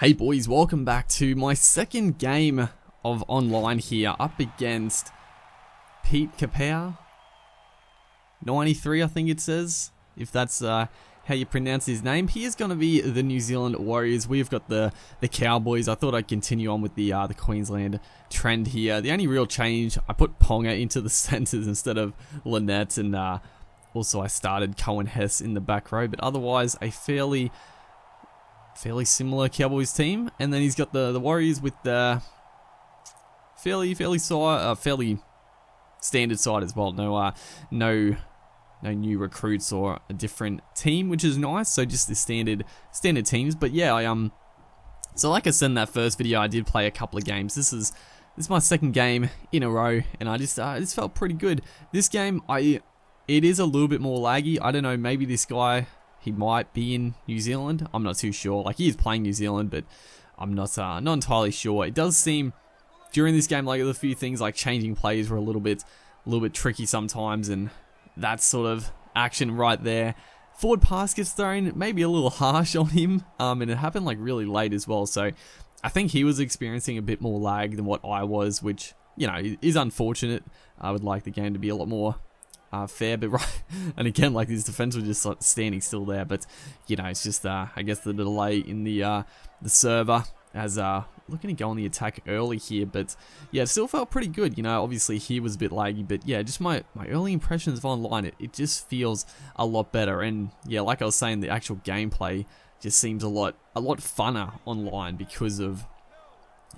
Hey boys, welcome back to my second game of online here, up against Pete Capel. 93 I think it says, if that's how you pronounce his name. He is going to be the New Zealand Warriors. We've got the Cowboys. I thought I'd continue on with the Queensland trend here. The only real change, I put Ponga into the centres instead of Lynette, and also I started Cohen Hess in the back row, but otherwise a fairly similar Cowboys team. And then he's got the Warriors with the fairly standard side as well. No new recruits or a different team, which is nice. So just the standard teams. But yeah, so like I said in that first video, I did play a couple of games. This is my second game in a row, and I just felt pretty good. This game, it is a little bit more laggy. I don't know, maybe this guy, he might be in New Zealand. I'm not too sure. Like, he is playing New Zealand, but I'm not entirely sure. It does seem during this game like a few things like changing plays were a little bit tricky sometimes, and that sort of action right there. Forward pass gets thrown, maybe a little harsh on him, and it happened like really late as well. So I think he was experiencing a bit more lag than what I was, which, you know, is unfortunate. I would like the game to be a lot more fair, but right, and again, like, his defense was just like standing still there, but you know, it's just I guess the delay in the server as looking to go on the attack early here. But yeah, it still felt pretty good. You know, obviously he was a bit laggy, but yeah, just my early impressions of online, it just feels a lot better. And yeah, like I was saying, the actual gameplay just seems a lot funner online because of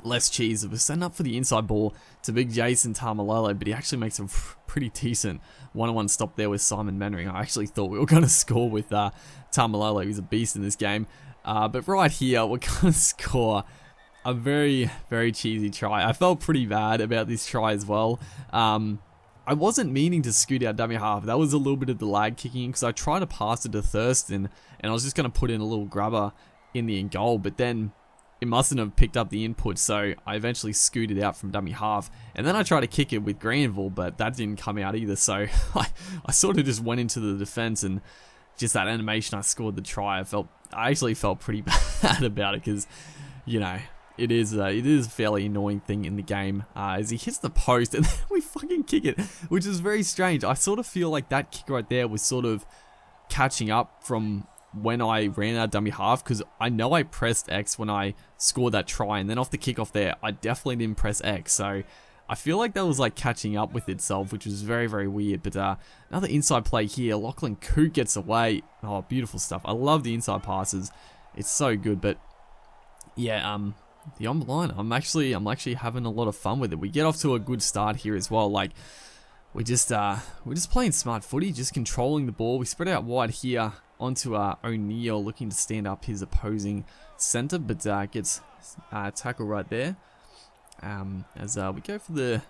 less cheese. It was setting up for the inside ball to big Jason Tamalolo, but he actually makes a pretty decent one-on-one stop there with Simon Mannering. I actually thought we were going to score with Tamalolo. He's a beast in this game. But right here, we're going to score a very, very cheesy try. I felt pretty bad about this try as well. I wasn't meaning to scoot out dummy half. That was a little bit of the lag kicking because I tried to pass it to Thurston, and I was just going to put in a little grubber in the end goal, but then it mustn't have picked up the input, so I eventually scooted out from dummy half, and then I tried to kick it with Granville, but that didn't come out either. So I sort of just went into the defense, and just that animation, I scored the try. I actually felt pretty bad about it because, you know, it is a fairly annoying thing in the game as he hits the post and then we fucking kick it, which is very strange. I sort of feel like that kick right there was sort of catching up from when I ran out dummy half, because I know I pressed X when I scored that try, and then off the kickoff there, I definitely didn't press X. So I feel like that was like catching up with itself, which was very, very weird. But another inside play here. Lachlan Coote gets away. Oh, beautiful stuff. I love the inside passes. It's so good. But yeah, the on-line, I'm actually having a lot of fun with it. We get off to a good start here as well. Like, we're just playing smart footy, just controlling the ball. We spread out wide here onto O'Neill, looking to stand up his opposing centre, but gets tackle right there. As we go for the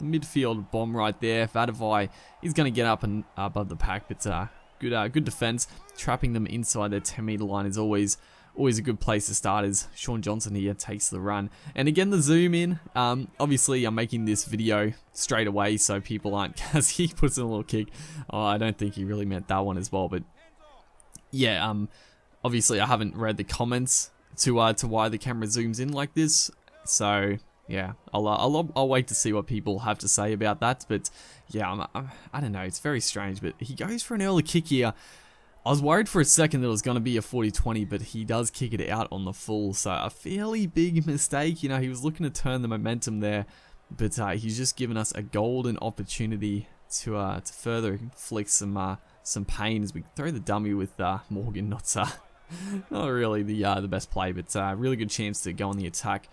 midfield bomb right there. Vadavai is going to get up and above the pack, but good defence. Trapping them inside their 10-metre line is always a good place to start, as Sean Johnson here takes the run. And again, the zoom in. Obviously, I'm making this video straight away, so people aren't, as he puts in a little kick. Oh, I don't think he really meant that one as well, but yeah, obviously I haven't read the comments to why the camera zooms in like this. So yeah, I'll wait to see what people have to say about that. But yeah, I don't know, it's very strange. But he goes for an early kick here. I was worried for a second that it was going to be a 40-20, but he does kick it out on the full. So a fairly big mistake. You know, he was looking to turn the momentum there, but he's just given us a golden opportunity to further inflict some pain as we throw the dummy with Morgan. Not really the best play, but really good chance to go on the attack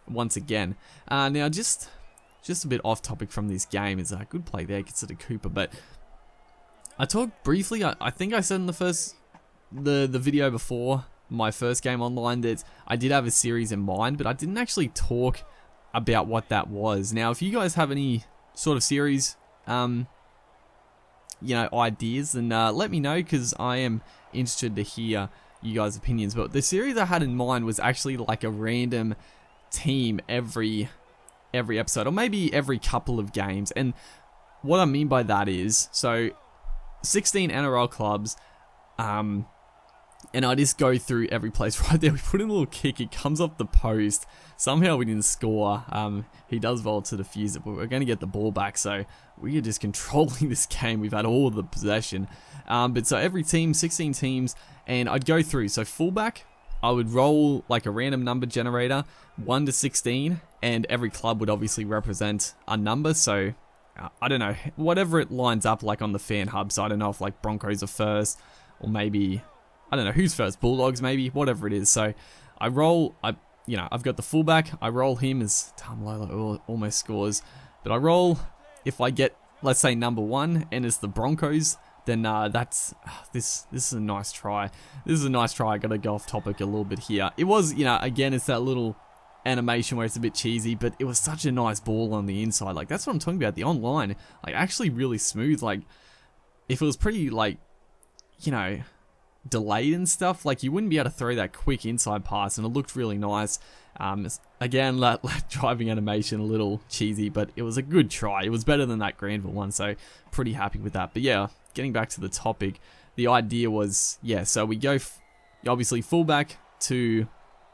once again. Now, just a bit off topic from this game, is a good play there, considered Cooper, but I talked briefly, I think I said in the video before my first game online that I did have a series in mind, but I didn't actually talk about what that was. Now, if you guys have any sort of series, you know, ideas, then let me know, because I am interested to hear you guys' opinions. But the series I had in mind was actually like a random team every episode, or maybe every couple of games. And what I mean by that is, so 16 NRL clubs, And I just go through every place right there. We put in a little kick. It comes off the post. Somehow we didn't score. He does well to defuse it, but we're going to get the ball back. So we are just controlling this game. We've had all the possession. But so every team, 16 teams, and I'd go through. So fullback, I would roll like a random number generator, 1 to 16, and every club would obviously represent a number. So I don't know, whatever it lines up like on the fan hub. So I don't know if like Broncos are first, or maybe, I don't know who's first, Bulldogs maybe, whatever it is. So I roll, I've got the fullback, I roll him as Tamalolo almost scores, but I roll, if I get, let's say number 1, and it's the Broncos, then this is a nice try. This is a nice try. I gotta go off topic a little bit here. It was, again, it's that little animation where it's a bit cheesy, but it was such a nice ball on the inside. Like, that's what I'm talking about. The online, like, actually really smooth. Like, if it was pretty, like, delayed and stuff, like, you wouldn't be able to throw that quick inside pass, and it looked really nice. Again, that driving animation, a little cheesy, but it was a good try. It was better than that Granville one, so pretty happy with that. But yeah, getting back to the topic, the idea was, so we go obviously fullback to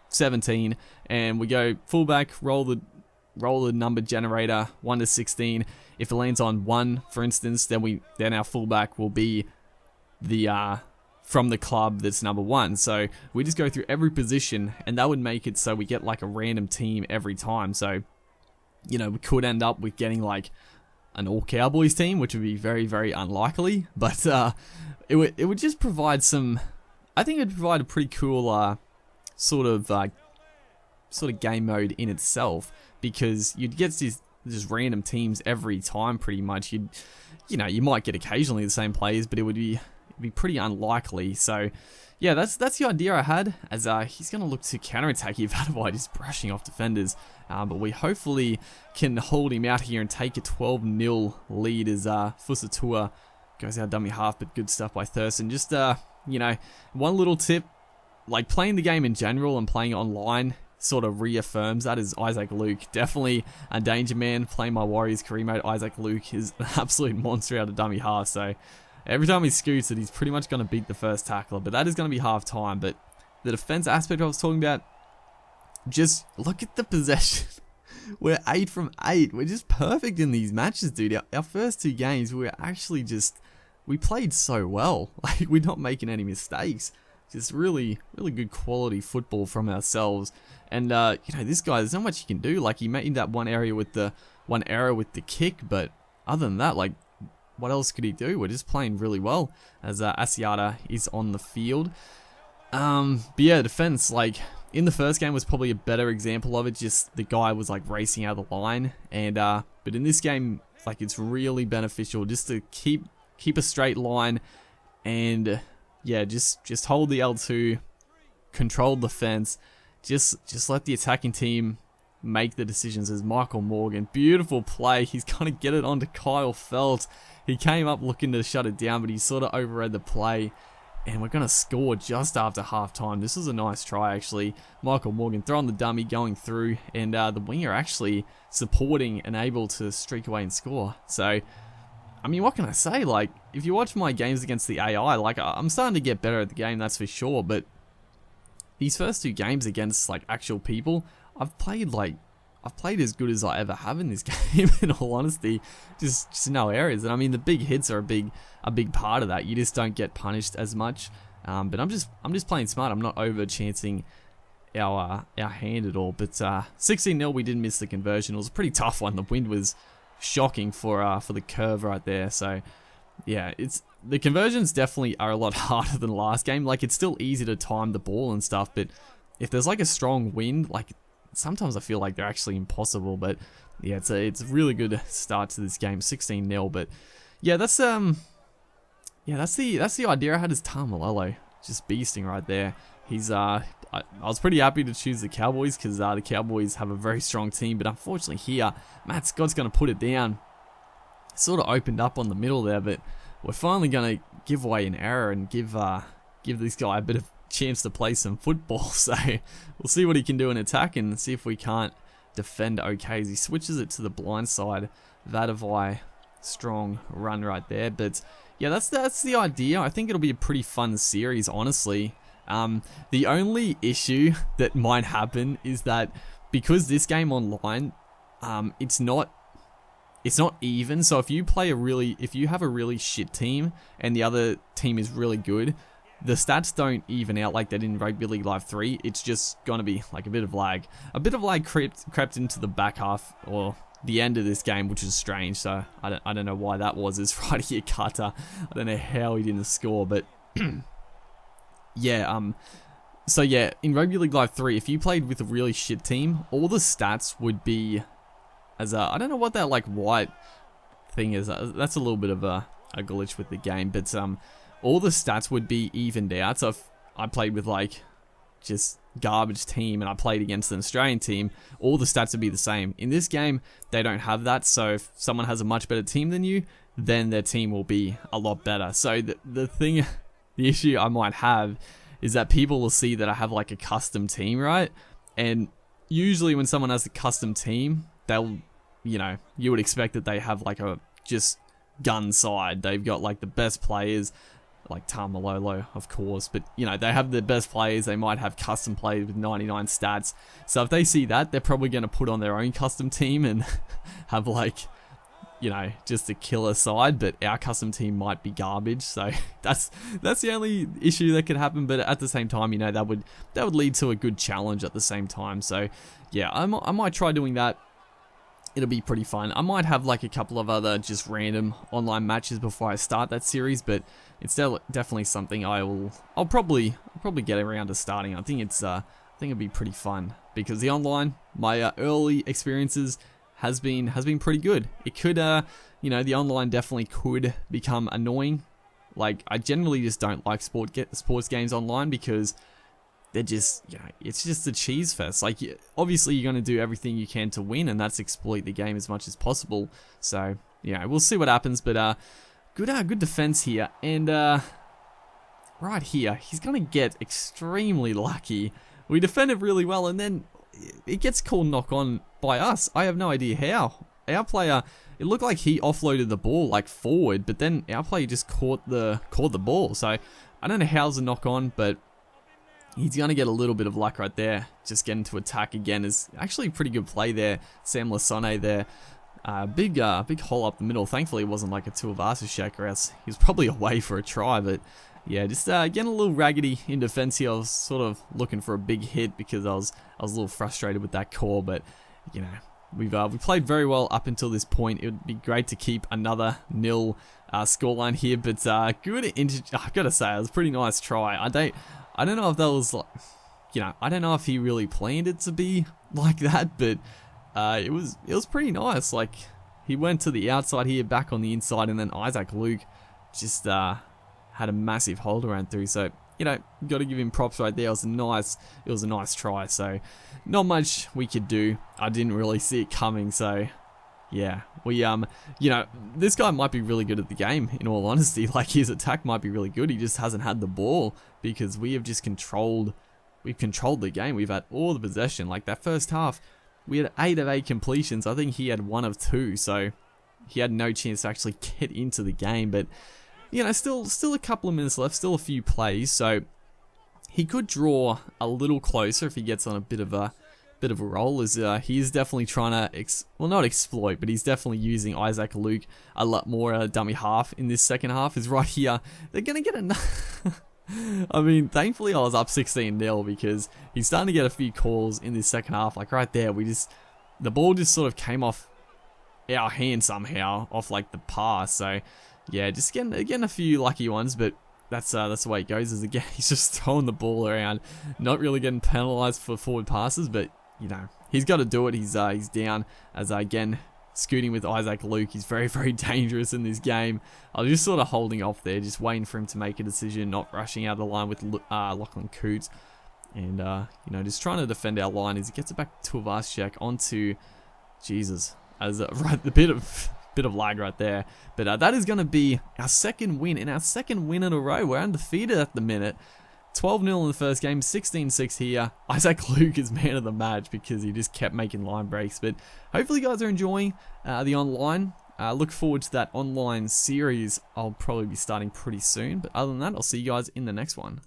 17, and we go fullback, roll the number generator 1 to 16. If it lands on 1, for instance, then our fullback will be the from the club that's number 1. So we just go through every position, and that would make it so we get like a random team every time. So we could end up with getting like an all Cowboys team, which would be very, very unlikely, but it would just provide some, I think it'd provide a pretty cool sort of game mode in itself, because you'd get these just random teams every time pretty much. You might get occasionally the same players, but it would be pretty unlikely. So yeah, that's the idea I had, as he's going to look to counterattack here, Vadavai just brushing off defenders, but we hopefully can hold him out here and take a 12-0 lead as Fusatua goes out dummy half, but good stuff by Thurston. Just one little tip, like playing the game in general and playing online sort of reaffirms that, is Isaac Luke. Definitely a danger man. Playing my Warriors career mode, Isaac Luke is an absolute monster out of dummy half, so every time he scoots it, he's pretty much going to beat the first tackler, but that is going to be half time. But the defense aspect I was talking about, just look at the possession. We're 8 from 8. We're just perfect in these matches, dude. Our first 2 games, we played so well. Like, we're not making any mistakes. Just really, really good quality football from ourselves. And, this guy, there's not much he can do. Like, he made that one error with the kick, but other than that, like, what else could he do? We're just playing really well as Asiata is on the field. But yeah, defense, like, in the first game was probably a better example of it. Just the guy was like racing out of the line, and but in this game, like, it's really beneficial just to keep a straight line, and yeah, just hold the L2, control the fence, just let the attacking team make the decisions. As Michael Morgan, beautiful play. He's gonna get it onto Kyle Felt. He came up looking to shut it down, but he sort of overread the play, and we're going to score just after halftime. This was a nice try, actually. Michael Morgan throwing the dummy, going through, and the winger actually supporting and able to streak away and score. So, I mean, what can I say? Like, if you watch my games against the AI, like, I'm starting to get better at the game, that's for sure, but these first 2 games against, like, actual people, I've played as good as I ever have in this game, in all honesty. Just no errors. And I mean, the big hits are a big part of that. You just don't get punished as much. But I'm just playing smart. I'm not over chancing our hand at all. But 16-0, we didn't miss the conversion. It was a pretty tough one. The wind was shocking for the curve right there. So yeah, the conversions definitely are a lot harder than the last game. Like, it's still easy to time the ball and stuff, but if there's like a strong wind, like, sometimes I feel like they're actually impossible. But yeah, it's a really good start to this game, 16-0. But yeah, that's the idea I had, as Tamalolo just beasting right there. He's I was pretty happy to choose the Cowboys, because the Cowboys have a very strong team, but unfortunately here, Matt Scott's going to put it down. Sort of opened up on the middle there, but we're finally going to give away an error and give this guy a bit of chance to play some football. So we'll see what he can do in attack, and see if we can't defend okay as he switches it to the blind side. Vadavai, strong run right there. But yeah, that's the idea. I think it'll be a pretty fun series, honestly. The only issue that might happen is that because this game online, it's not even. So if you have a really shit team and the other team is really good, the stats don't even out like that in Rugby League Live 3. It's just going to be like a bit of lag. A bit of lag crept into the back half or the end of this game, which is strange. So I don't know why that was. It's right here, Carter. I don't know how he didn't score, but yeah. So yeah, in Rugby League Live 3, if you played with a really shit team, all the stats would be as I don't know what that like white thing is. That's a little bit of a glitch with the game, but all the stats would be evened out. So if I played with like just garbage team and I played against an Australian team, all the stats would be the same. In this game, they don't have that. So if someone has a much better team than you, then their team will be a lot better. So the issue I might have is that people will see that I have like a custom team, right? And usually when someone has a custom team, they'll, you would expect that they have like a just gun side. They've got like the best players, like Tamalolo, of course, but they have the best players. They might have custom players with 99 stats. So if they see that, they're probably going to put on their own custom team and have like, just a killer side, but our custom team might be garbage. So that's the only issue that could happen. But at the same time, that would lead to a good challenge at the same time. So yeah, I might try doing that. It'll be pretty fun. I might have like a couple of other just random online matches before I start that series, but it's definitely something I'll probably get around to starting. I think it'd be pretty fun because the online, my early experiences has been pretty good. It could the online definitely could become annoying. Like I generally just don't like sports games online because they're just, it's just a cheese fest. Like, obviously, you're going to do everything you can to win, and that's exploit the game as much as possible. So, we'll see what happens. But good defense here, and right here, he's going to get extremely lucky. We defended really well, and then it gets called knock on by us. I have no idea how. Our player, it looked like he offloaded the ball like forward, but then our player just caught the ball. So I don't know how's the knock on, but he's going to get a little bit of luck right there. Just getting to attack again is actually a pretty good play there. Sam Lasone there. Big hole up the middle. Thankfully, it wasn't like a Tuivasa shake, or else he was probably away for a try. But yeah, just getting a little raggedy in defense here. I was sort of looking for a big hit because I was a little frustrated with that call. But we played very well up until this point. It would be great to keep another nil scoreline here. But good. I gotta say, it was a pretty nice try. I don't know if that was like, I don't know if he really planned it to be like that, but it was pretty nice. Like, he went to the outside here, back on the inside, and then Isaac Luke just had a massive hold around through. So, got to give him props right there. It was a nice try. So, not much we could do. I didn't really see it coming. So, yeah, we this guy might be really good at the game, in all honesty. Like, his attack might be really good. He just hasn't had the ball because we have just controlled the game. We've had all the possession. Like, that first half, we had 8 of 8 completions. I think he had 1 of 2, so he had no chance to actually get into the game. But still a couple of minutes left, still a few plays, so he could draw a little closer if he gets on a bit of a roll. As he is definitely trying to not exploit, but he's definitely using Isaac Luke a lot more dummy half in this second half. Is right here. They're gonna get another. I mean, thankfully I was up 16-0 because he's starting to get a few calls in this second half. Like right there, the ball just sort of came off our hand somehow, off like the pass. So yeah, just getting a few lucky ones, but that's the way it goes. Is again, he's just throwing the ball around, not really getting penalised for forward passes, but he's got to do it. He's down as again scooting with Isaac Luke. He's very, very dangerous in this game. I was just sort of holding off there, just waiting for him to make a decision, not rushing out of the line with Lachlan Coote, and just trying to defend our line as he gets it back to Tuivasa onto Jesus as right the bit of lag right there. But that is going to be our second win, and our second win in a row. We're undefeated at the minute. 12-0 in the first game, 16-6 here. Isaac Luke is man of the match because he just kept making line breaks. But hopefully you guys are enjoying the online. Look forward to that online series. I'll probably be starting pretty soon. But other than that, I'll see you guys in the next one.